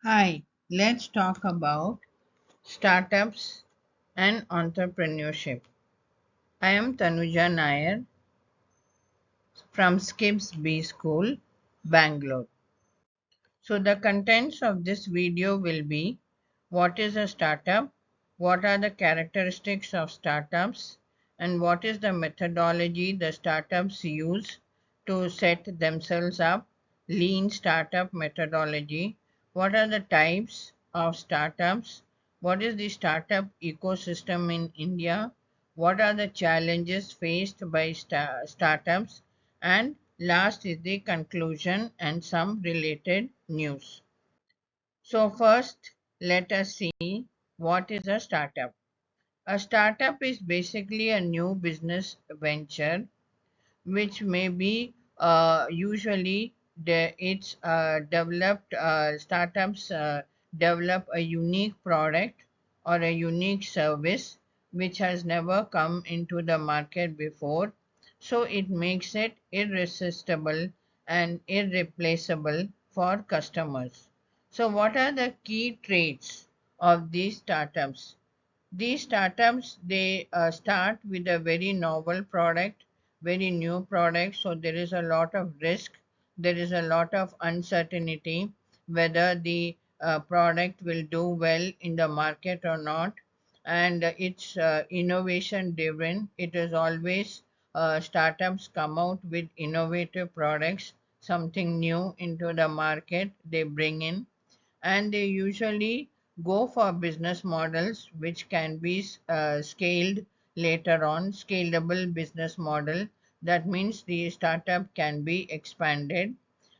Hi, let's talk about startups and entrepreneurship. I am Tanuja Nair from Skips B School, Bangalore. So, the contents of this video will be: what is a startup, what are the characteristics of startups, and what is the methodology the startups use to set themselves up, lean startup methodology, what are the types of startups, what is the startup ecosystem in India, what are the challenges faced by startups, and last is the conclusion and some related news. So, first, let us see what is a startup. A startup is basically a new business venture which may be usually it's developed startups develop a unique product or a unique service which has never come into the market before, so it makes it irresistible and irreplaceable for customers. So what are the key traits of these startups? These startups, they start with a very novel product, very new product, so there is a lot of risk, there is a lot of uncertainty whether the product will do well in the market or not, and it's innovation driven. It is always startups come out with innovative products, something new into the market they bring in, and they usually go for business models which can be scaled later on, scalable business model. That means the startup can be expanded,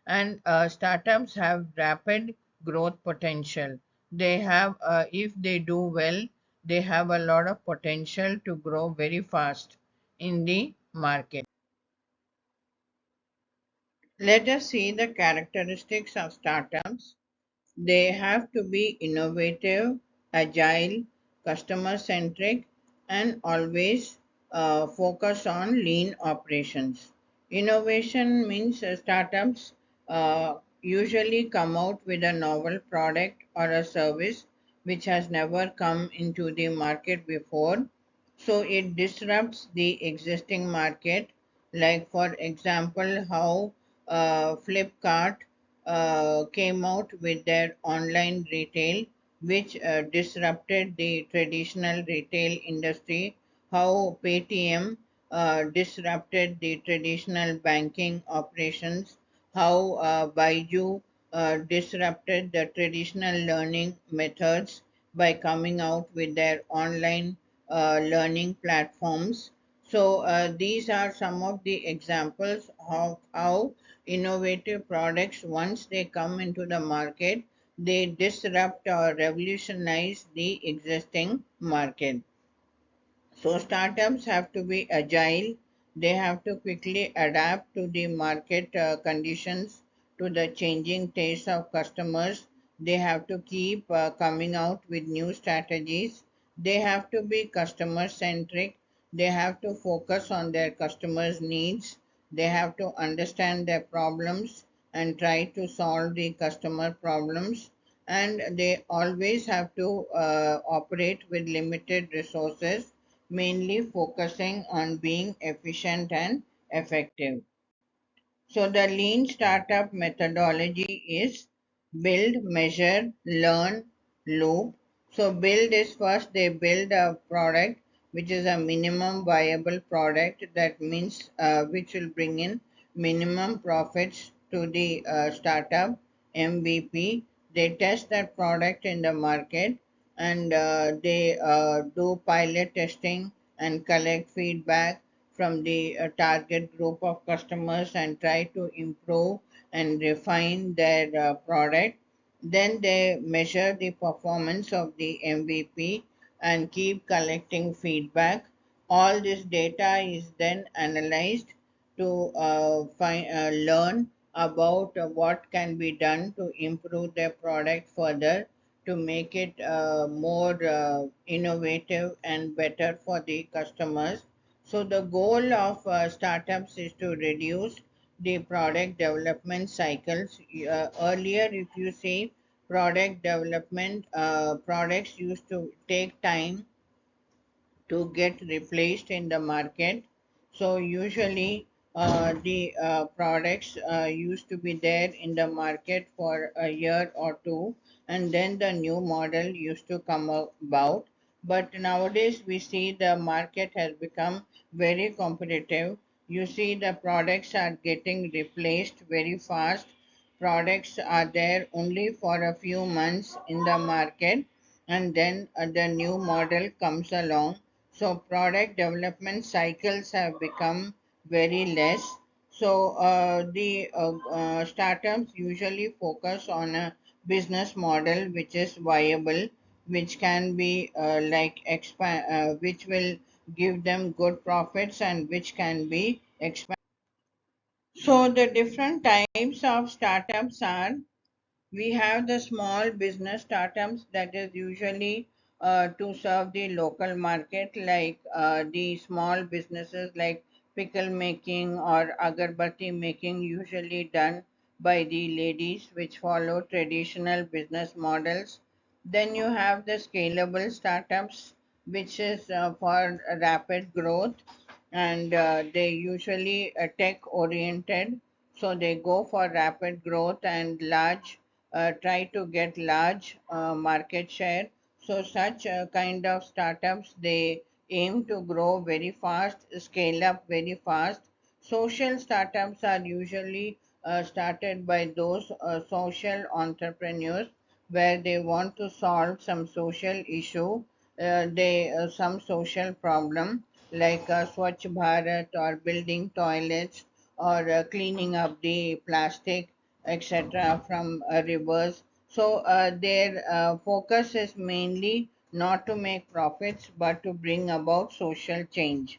and startups have rapid growth potential. They have, if they do well, they have a lot of potential to grow very fast in the market. Let us see the characteristics of startups. They have to be innovative, agile, customer centric, and always focus on lean operations. Innovation means startups usually come out with a novel product or a service which has never come into the market before. So it disrupts the existing market, like, for example, how Flipkart came out with their online retail, which disrupted the traditional retail industry, how Paytm disrupted the traditional banking operations, how Baiju disrupted the traditional learning methods by coming out with their online learning platforms. So, these are some of the examples of how innovative products, once they come into the market, they disrupt or revolutionize the existing market. So startups have to be agile. They have to quickly adapt to the market conditions, to the changing tastes of customers. They have to keep coming out with new strategies. They have to be customer centric. They have to focus on their customers' needs. They have to understand their problems and try to solve the customer problems. And they always have to operate with limited resources, mainly focusing on being efficient and effective. So the lean startup methodology is build, measure, learn, loop. So build is first they build a product which is a minimum viable product. That means which will bring in minimum profits to the startup, MVP. They test that product in the market, and they do pilot testing and collect feedback from the target group of customers and try to improve and refine their product. Then they measure the performance of the MVP and keep collecting feedback. All this data is then analyzed to learn about what can be done to improve their product further, to make it more innovative and better for the customers. So the goal of startups is to reduce the product development cycles. Earlier, if you see, product development. Products used to take time to get replaced in the market. So usually the products used to be there in the market for a year or two, and then the new model used to come about. But nowadays we see the market has become very competitive. You see the products are getting replaced very fast. Products are there only for a few months in the market, and then the new model comes along. So product development cycles have become very less. So the startups usually focus on a business model which is viable, which can be which will give them good profits and which can be expand. So the different types of startups are, we have the small business startups that is usually to serve the local market, like the small businesses like pickle making or agarbatti making, usually done by the ladies, which follow traditional business models. Then you have the scalable startups, which is for rapid growth, and they usually tech oriented, so they go for rapid growth and large, try to get large market share. So such kind of startups, they aim to grow very fast, scale up very fast. Social startups are usually started by those social entrepreneurs where they want to solve some social issue, they some social problem, like Swachh Bharat or building toilets or cleaning up the plastic, etc., from rivers. So their focus is mainly not to make profits but to bring about social change.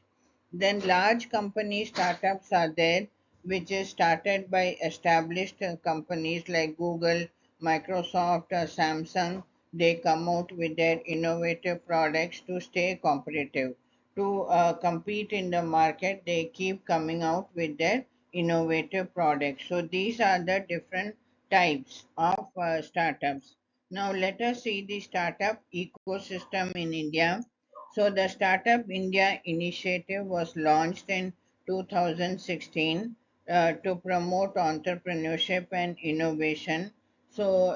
Then large company startups are there, which is started by established companies like Google, Microsoft, Samsung. They come out with their innovative products to stay competitive. To compete in the market, they keep coming out with their innovative products. So these are the different types of startups. Now let us see the startup ecosystem in India. So the Startup India initiative was launched in 2016 to promote entrepreneurship and innovation. So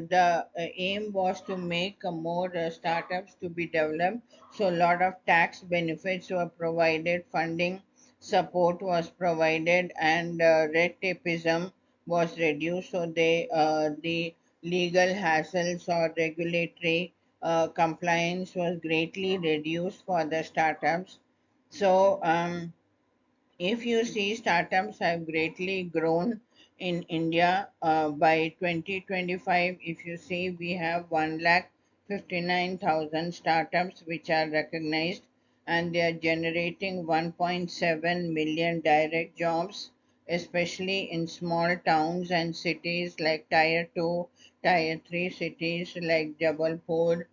the aim was to make more startups to be developed. So a lot of tax benefits were provided, funding support was provided, and red tapeism was reduced. So the legal hassles or regulatory compliance was greatly reduced for the startups. So if you see, startups have greatly grown in India. By 2025, if you see, we have 1,59,000 startups which are recognized, and they are generating 1.7 million direct jobs, especially in small towns and cities like Tier 2, Tier 3 cities like Jabalpur,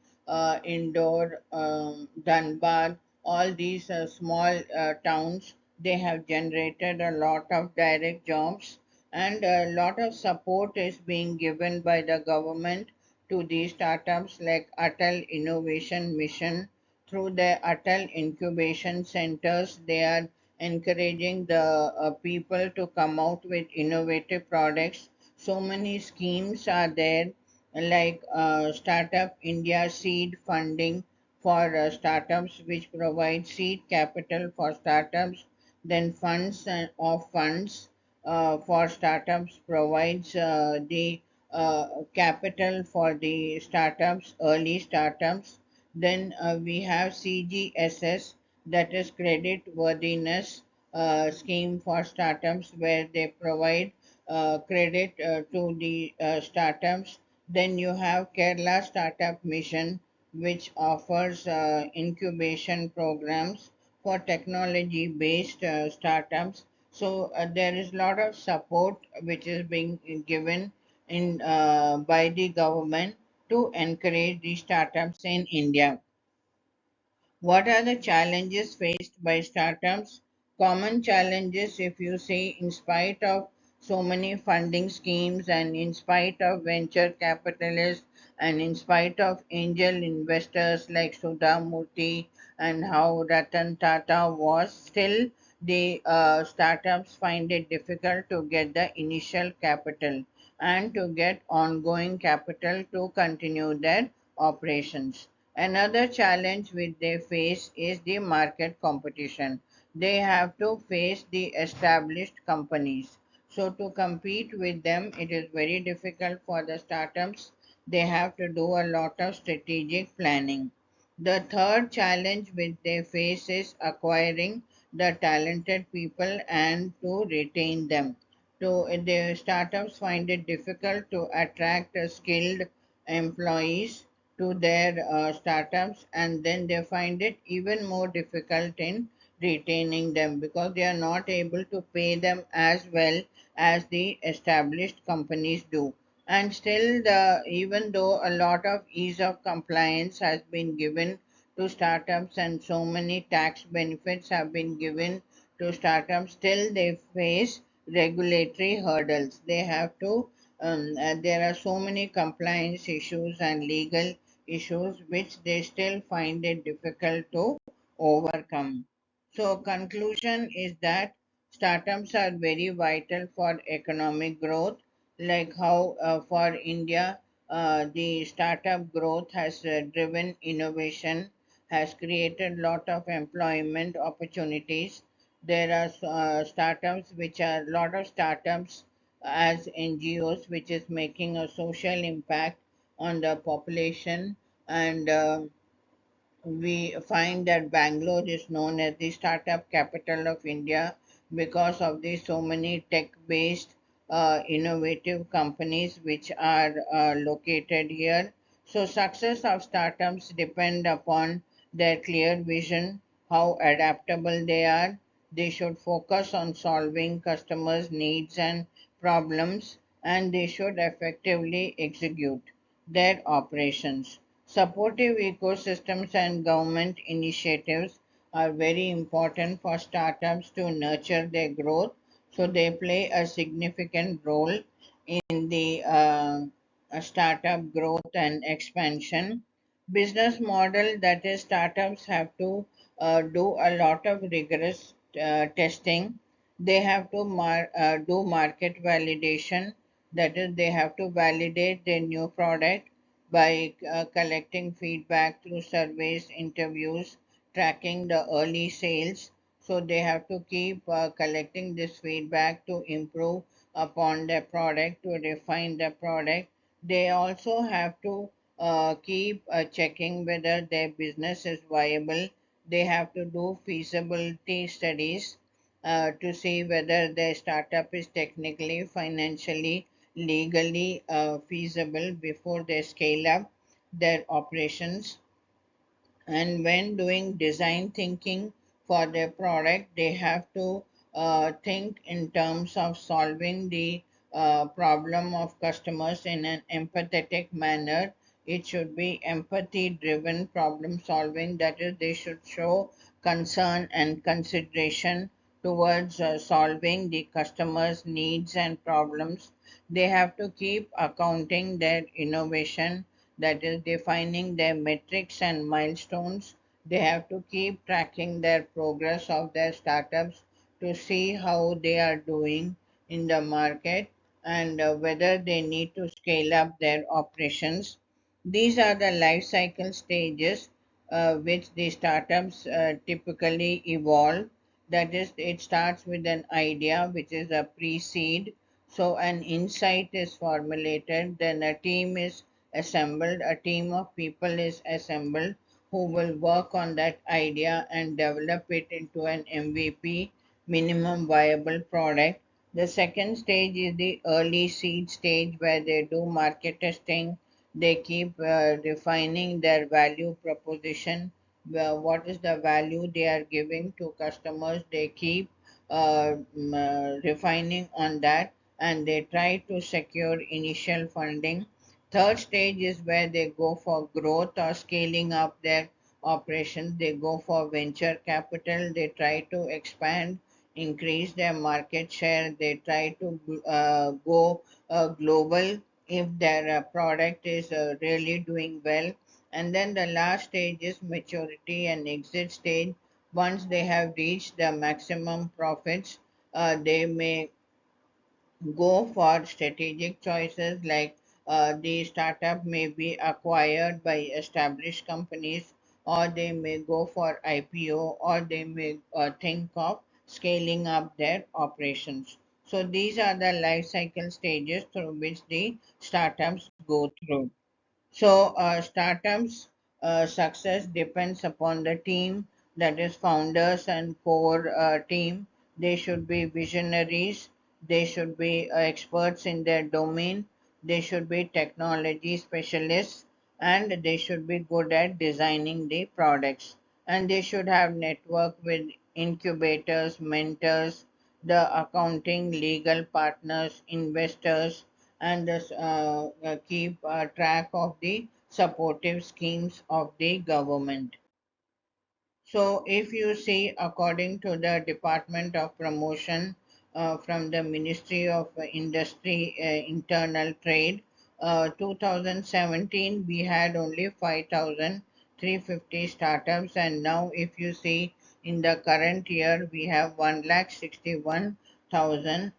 Indore, Dhanbad. All these small towns, they have generated a lot of direct jobs, and a lot of support is being given by the government to these startups, like Atal Innovation Mission. Through the Atal Incubation Centers, they are encouraging the people to come out with innovative products. So many schemes are there, like Startup India Seed Funding for startups, which provide seed capital for startups. Then funds of funds for startups provides the capital for the startups, early startups. Then we have CGSS, that is credit worthiness scheme for startups, where they provide credit to the startups. Then you have Kerala Startup Mission, which offers incubation programs for technology based startups. So there is a lot of support which is being given in by the government to encourage the startups in India. What are the challenges faced by startups? Common challenges, if you say, in spite of so many funding schemes, and in spite of venture capitalists and in spite of angel investors like Sudha Murthy and how Ratan Tata was, still the startups find it difficult to get the initial capital and to get ongoing capital to continue their operations. Another challenge which they face is the market competition. They have to face the established companies. So, to compete with them, it is very difficult for the startups. They have to do a lot of strategic planning. The third challenge which they face is acquiring the talented people and to retain them. So the startups find it difficult to attract skilled employees to their startups, and then they find it even more difficult in retaining them because they are not able to pay them as well as the established companies do. And still, even though a lot of ease of compliance has been given to startups and so many tax benefits have been given to startups, still they face regulatory hurdles. They have to, there are so many compliance issues and legal issues which they still find it difficult to overcome. So, conclusion is that startups are very vital for economic growth, like how for India, the startup growth has driven innovation, has created lot of employment opportunities. There are startups which are lot of startups as NGOs, which is making a social impact on the population, and we find that Bangalore is known as the startup capital of India because of the so many tech-based innovative companies which are located here. So success of startups depend upon their clear vision, how adaptable they are. They should focus on solving customers' needs and problems, and they should effectively execute their operations. Supportive ecosystems and government initiatives are very important for startups to nurture their growth, so they play a significant role in the startup growth and expansion. Business model, that is, startups have to do a lot of rigorous testing. They have to do market validation, that is, they have to validate their new product by collecting feedback through surveys, interviews, tracking the early sales. So they have to keep collecting this feedback to improve upon their product, to refine the product. They also have to keep checking whether their business is viable. They have to do feasibility studies to see whether their startup is technically, financially, legally feasible before they scale up their operations. And when doing design thinking for their product, they have to think in terms of solving the problem of customers in an empathetic manner. It should be empathy driven problem solving, that is, they should show concern and consideration towards solving the customer's needs and problems. They have to keep accounting their innovation, that is defining their metrics and milestones. They have to keep tracking their progress of their startups to see how they are doing in the market and whether they need to scale up their operations. These are the life cycle stages which the startups typically evolve. That is, it starts with an idea, which is a pre seed. So, an insight is formulated, then a team is assembled, a team of people is assembled who will work on that idea and develop it into an MVP, minimum viable product. The second stage is the early seed stage where they do market testing. They keep refining their value proposition. What is the value they are giving to customers? They keep refining on that, and they try to secure initial funding. Third stage is where they go for growth or scaling up their operations. They go for venture capital. They try to expand increase their market share. They try to go global if their product is really doing well. And then the last stage is maturity and exit stage. Once they have reached the maximum profits, they may go for strategic choices like the startup may be acquired by established companies, or they may go for IPO, or they may think of scaling up their operations. So these are the life cycle stages through which the startups go through. So, startups' success depends upon the team, that is, founders and core team. They should be visionaries, they should be experts in their domain, they should be technology specialists, and they should be good at designing the products. And they should have network with incubators, mentors, the accounting, legal partners, investors, and thus, keep track of the supportive schemes of the government. So, if you see, according to the Department of Promotion from the Ministry of Industry, Internal Trade, 2017 we had only 5,350 startups, and now if you see in the current year we have 1,61,000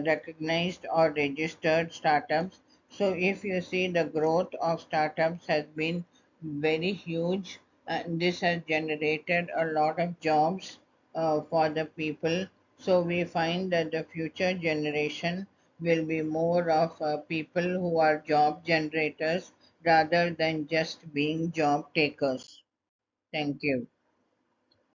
recognized or registered startups. So, if you see, the growth of startups has been very huge, and this has generated a lot of jobs for the people. So we find that the future generation will be more of people who are job generators rather than just being job takers. Thank you.